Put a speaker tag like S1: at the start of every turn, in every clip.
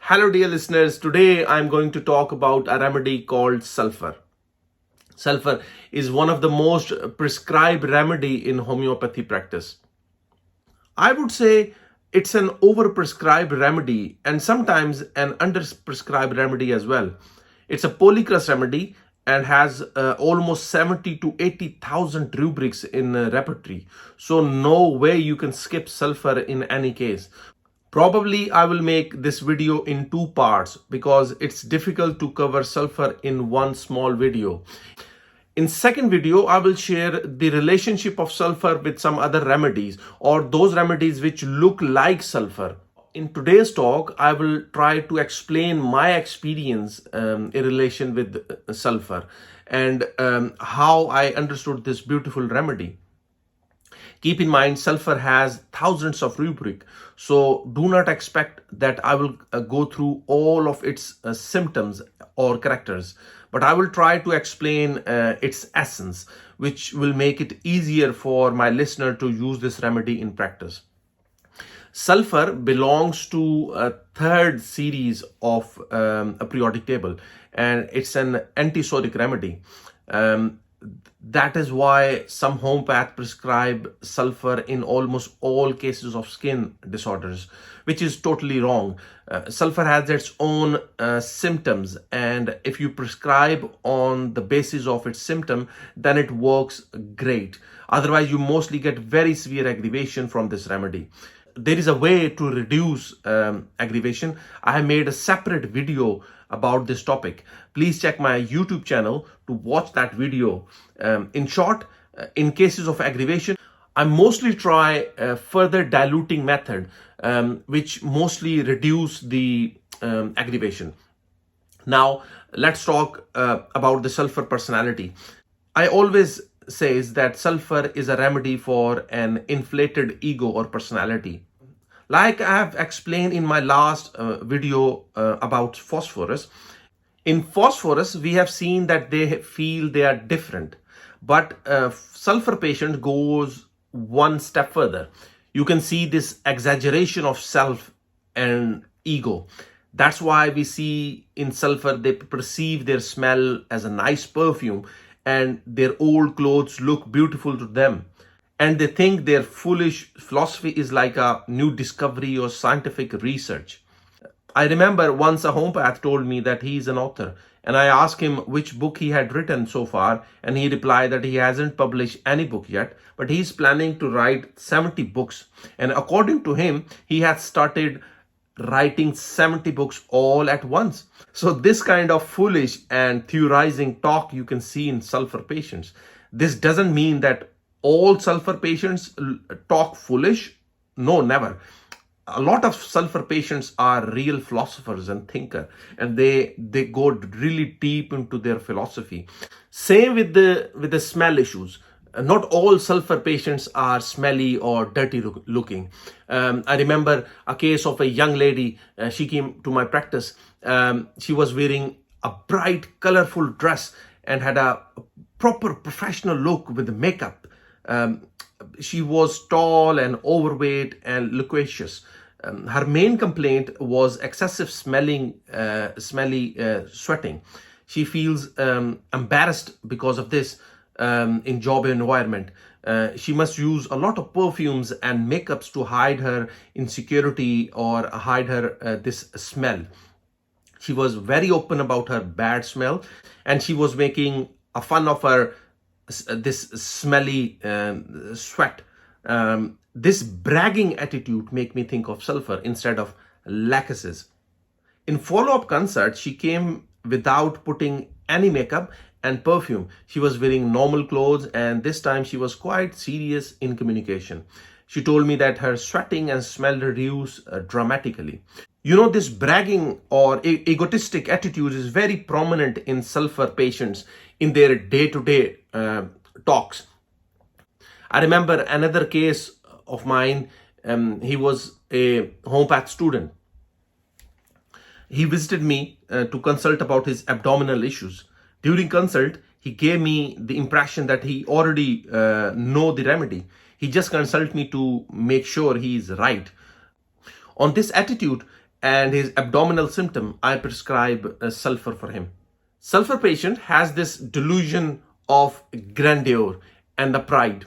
S1: Hello dear listeners, today I'm going to talk about a remedy called sulfur. Sulfur is one of the most prescribed remedy in homeopathy practice. I would say it's an overprescribed remedy and sometimes an underprescribed remedy as well. It's a polycrus remedy and has almost 70 to 80,000 rubrics in repertory. So no way you can skip sulfur in any case. Probably I will make this video in two parts because it's difficult to cover sulfur in one small video. In second video, I will share the relationship of sulfur with some other remedies or those remedies which look like sulfur. In today's talk, I will try to explain my experience in relation with sulfur and how I understood this beautiful remedy. Keep in mind, sulfur has thousands of rubric, so do not expect that I will go through all of its symptoms or characters, but I will try to explain its essence, which will make it easier for my listener to use this remedy in practice. Sulfur belongs to a third series of a periodic table, and it's an anti-psoric remedy. That is why some homeopaths prescribe sulfur in almost all cases of skin disorders, which is totally wrong. Sulfur has its own symptoms, and if you prescribe on the basis of its symptom, then it works great. Otherwise, you mostly get very severe aggravation from this remedy. There is a way to reduce aggravation. I have made a separate video about this topic. Please check my YouTube channel to watch that video. In short, in cases of aggravation, I mostly try a further diluting method, which mostly reduce the aggravation. Now, let's talk about the sulfur personality. I always says that sulfur is a remedy for an inflated ego or personality. Like I have explained in my last video about phosphorus, in phosphorus we have seen that they feel they are different, but sulfur patient goes one step further. You can see this exaggeration of self and ego. That's why we see in sulfur they perceive their smell as a nice perfume and their old clothes look beautiful to them. And they think their foolish philosophy is like a new discovery or scientific research. I remember once a homeopath told me that he is an author, and I asked him which book he had written so far, and he replied that he hasn't published any book yet, but he's planning to write 70 books. And according to him, he has started writing 70 books all at once. So this kind of foolish and theorizing talk you can see in sulfur patients. This doesn't mean that all sulfur patients talk foolish. No, never. A lot of sulfur patients are real philosophers and thinker, and they go really deep into their philosophy. Same with the smell issues. Not all sulfur patients are smelly or dirty looking. I remember a case of a young lady. She came to my practice. She was wearing a bright, colorful dress and had a proper professional look with the makeup. She was tall and overweight and loquacious. Her main complaint was excessive smelly sweating. She feels embarrassed because of this in job environment. She must use a lot of perfumes and makeups to hide her insecurity or hide her this smell. She was very open about her bad smell, and she was making a fun of her this smelly sweat. This bragging attitude make me think of sulfur instead of lachesis. In follow-up consult, she came without putting any makeup and perfume. She was wearing normal clothes, and this time she was quite serious in communication. She told me that her sweating and smell reduced dramatically. You know, this bragging or egotistic attitude is very prominent in sulfur patients in their day-to-day talks. I remember another case of mine. He was a homeopath student. He visited me to consult about his abdominal issues. During consult, he gave me the impression that he already know the remedy. He just consulted me to make sure he is right. On this attitude, and his abdominal symptom, I prescribe sulfur for him. Sulfur patient has this delusion of grandeur and the pride.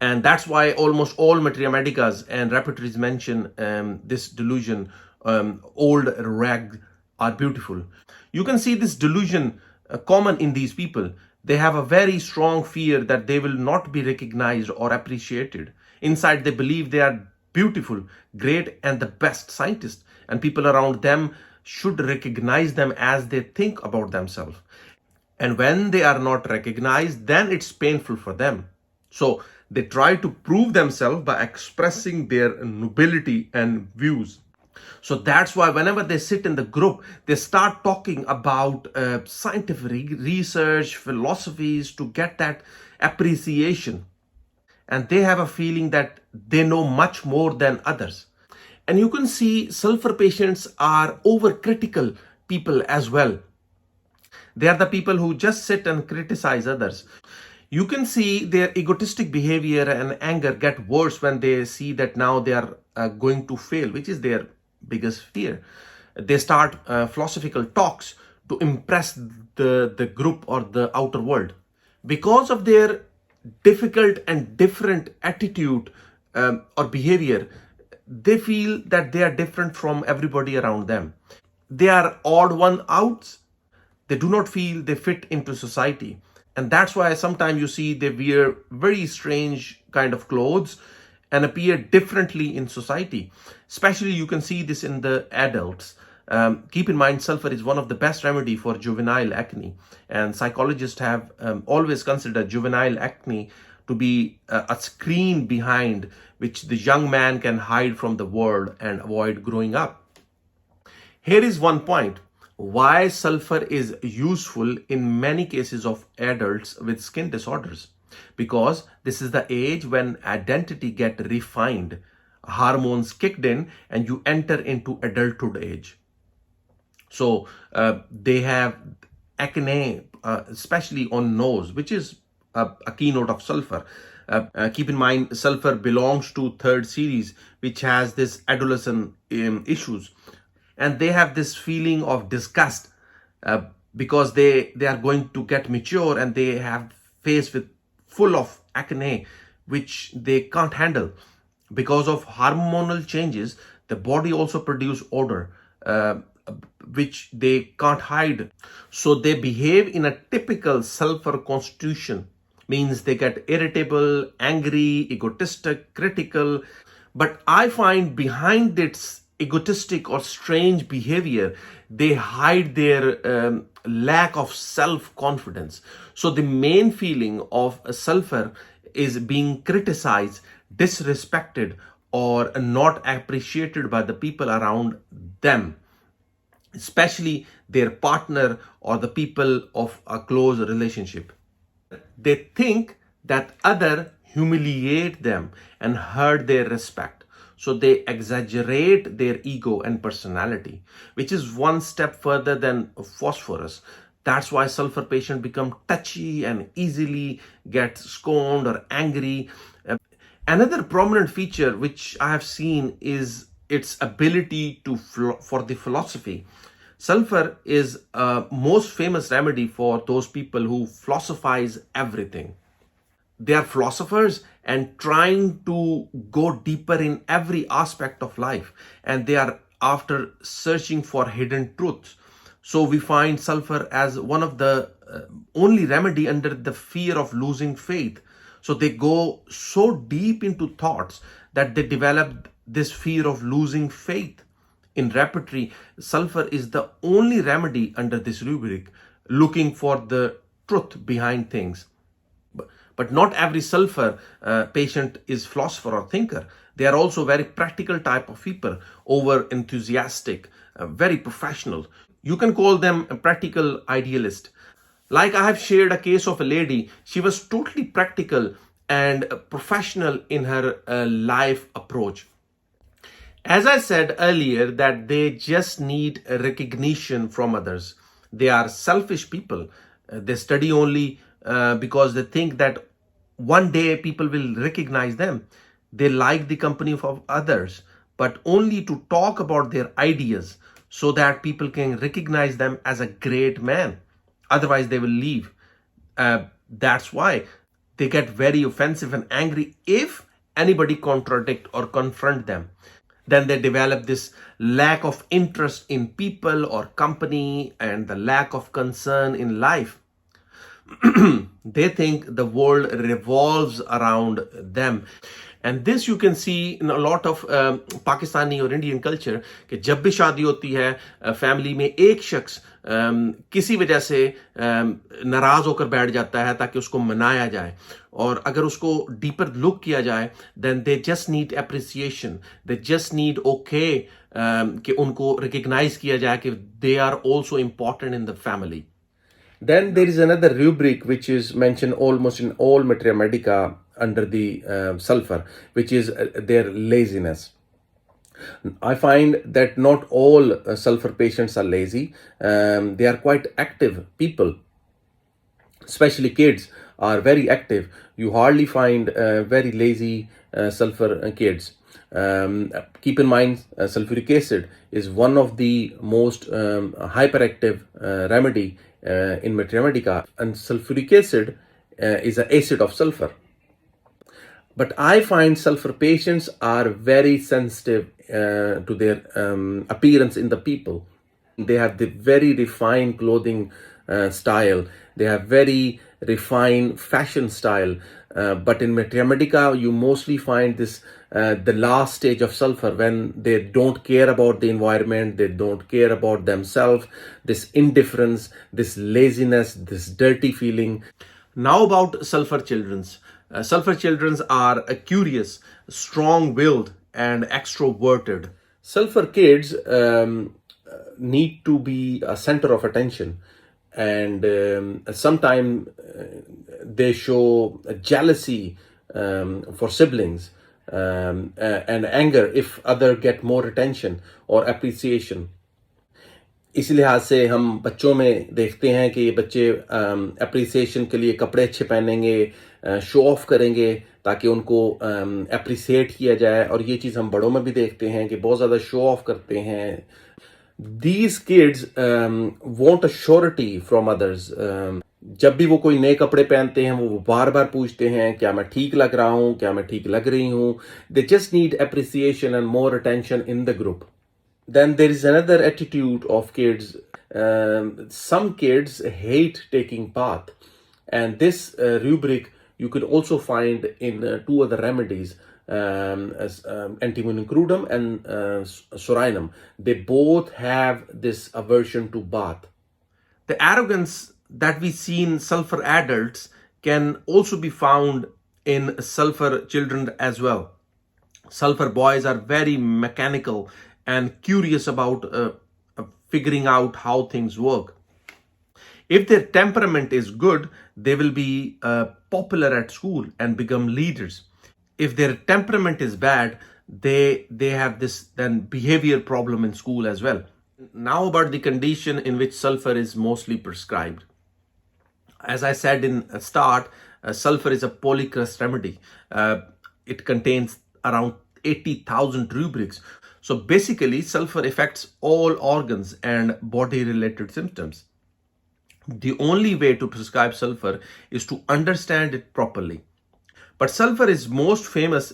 S1: And that's why almost all Materia Medicas and repertories mention this delusion. Old rags are beautiful. You can see this delusion common in these people. They have a very strong fear that they will not be recognized or appreciated. Inside, they believe they are beautiful, great, and the best scientists, and people around them should recognize them as they think about themselves. And when they are not recognized, then it's painful for them. So they try to prove themselves by expressing their nobility and views. So that's why whenever they sit in the group, they start talking about scientific research, philosophies to get that appreciation. And they have a feeling that they know much more than others. And you can see sulfur patients are overcritical people as well. They are the people who just sit and criticize others. You can see their egotistic behavior and anger get worse when they see that now they are going to fail, which is their biggest fear. They start philosophical talks to impress the group or the outer world. Because of their difficult and different attitude or behavior, they feel that they are different from everybody around them. They are odd one outs. They do not feel they fit into society. And that's why sometimes you see they wear very strange kind of clothes and appear differently in society. Especially you can see this in the adults. Keep in mind, sulfur is one of the best remedy for juvenile acne. And psychologists have always considered juvenile acne to be a screen behind which the young man can hide from the world and avoid growing up. Here is one point. Why sulfur is useful in many cases of adults with skin disorders. Because this is the age when identity get refined, hormones kicked in, and you enter into adulthood age. So they have acne, especially on nose, which is a keynote of sulfur. Keep in mind, sulfur belongs to third series, which has this adolescent issues. And they have this feeling of disgust because they are going to get mature and they have faced with full of acne, which they can't handle. Because of hormonal changes, the body also produce odor, which they can't hide. So they behave in a typical sulfur constitution, means they get irritable, angry, egotistic, critical. But I find behind its egotistic or strange behavior, they hide their lack of self-confidence. So the main feeling of a sulfur is being criticized, disrespected, or not appreciated by the people around them, especially their partner or the people of a close relationship. They think that others humiliate them and hurt their respect. So they exaggerate their ego and personality, which is one step further than phosphorus. That's why sulfur patients become touchy and easily get scorned or angry. Another prominent feature which I have seen is its ability for the philosophy. Sulfur is a most famous remedy for those people who philosophize everything. They are philosophers and trying to go deeper in every aspect of life, and they are after searching for hidden truths. So we find sulfur as one of the only remedy under the fear of losing faith. So they go so deep into thoughts that they develop this fear of losing faith. In repertory, sulfur is the only remedy under this rubric, looking for the truth behind things. But not every sulfur patient is philosopher or thinker. They are also very practical type of people, over enthusiastic, very professional. You can call them a practical idealist. Like I have shared a case of a lady, she was totally practical and professional in her life approach. As I said earlier, that they just need recognition from others. They are selfish people. They study only because they think that one day people will recognize them. They like the company of others, but only to talk about their ideas so that people can recognize them as a great man. Otherwise, they will leave. That's why they get very offensive and angry if anybody contradict or confront them. Then they develop this lack of interest in people or company and the lack of concern in life. They think the world revolves around them. And this you can see in a lot of Pakistani or Indian culture कि जब भी शादी होती है family में एक शख्स किसी वजह से नाराज होकर बैठ जाता है ताकि उसको मनाया जाए और अगर उसको डीपर लुक किया जाए then they just need appreciation, they just need okay कि उनको रिकग्नाइज किया जाए कि they are also important in the family. Then there is another rubric which is mentioned almost in all Materia Medica under the sulfur, which is their laziness. I find that not all sulfur patients are lazy. They are quite active people, especially kids are very active. You hardly find very lazy sulfur kids. Keep in mind, sulfuric acid is one of the most hyperactive remedy in Materia Medica, and sulfuric acid is an acid of sulfur. But I find sulfur patients are very sensitive to their appearance in the people. They have the very refined clothing style. They have very refined fashion style. But in Materia Medica, you mostly find this the last stage of sulfur when they don't care about the environment, they don't care about themselves, this indifference, this laziness, this dirty feeling. Now about sulfur childrens. Sulfur children are curious, strong-willed, and extroverted. Sulfur kids need to be a center of attention, and sometimes they show jealousy for siblings and anger if others get more attention or appreciation. इस लिहाज से हम बच्चों में देखते हैं कि ये बच्चे अप्रिसिएशन के लिए कपड़े अच्छे पहनेंगे, शो ऑफ करेंगे ताकि उनको अप्रिसिएट किया जाए, और ये चीज़ हम बड़ों में भी देखते हैं कि बहुत ज़्यादा शो ऑफ करते हैं. These kids want a surety from others. जब भी वो कोई नए कपड़े पहनते हैं वो बार बार पूछते हैं क्या मैं ठीक लग रहा हूँ, क्या मैं ठीक लग रही हूँ. They just need appreciation and more attention in the group. Then there is another attitude of kids. Some kids hate taking bath, and this rubric you could also find in two other remedies, anti-psoric crudum and sorinum. They both have this aversion to bath. The arrogance that we see in sulfur adults can also be found in sulfur children as well. Sulfur boys are very mechanical and curious about figuring out how things work. If their temperament is good, they will be popular at school and become leaders. If their temperament is bad, they have this then behavior problem in school as well. Now about the condition in which sulfur is mostly prescribed. As I said in the start, sulfur is a polycrust remedy. It contains around 80,000 rubrics. So basically, sulfur affects all organs and body-related symptoms. The only way to prescribe sulfur is to understand it properly. But sulfur is most famous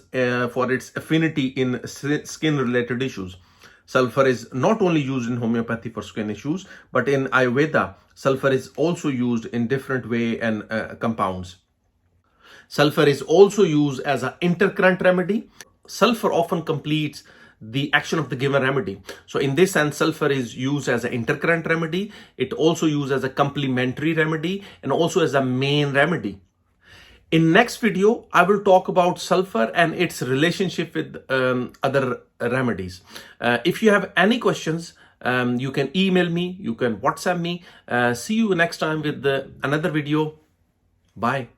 S1: for its affinity in skin-related issues. Sulfur is not only used in homeopathy for skin issues, but in Ayurveda, sulfur is also used in different way and compounds. Sulfur is also used as an intercurrent remedy. Sulfur often completes the action of the given remedy. So in this sense, sulfur is used as an intercurrent remedy. It also used as a complementary remedy and also as a main remedy. In next video, I will talk about sulfur and its relationship with other remedies. If you have any questions, you can email me, you can WhatsApp me. See you next time with another video. Bye.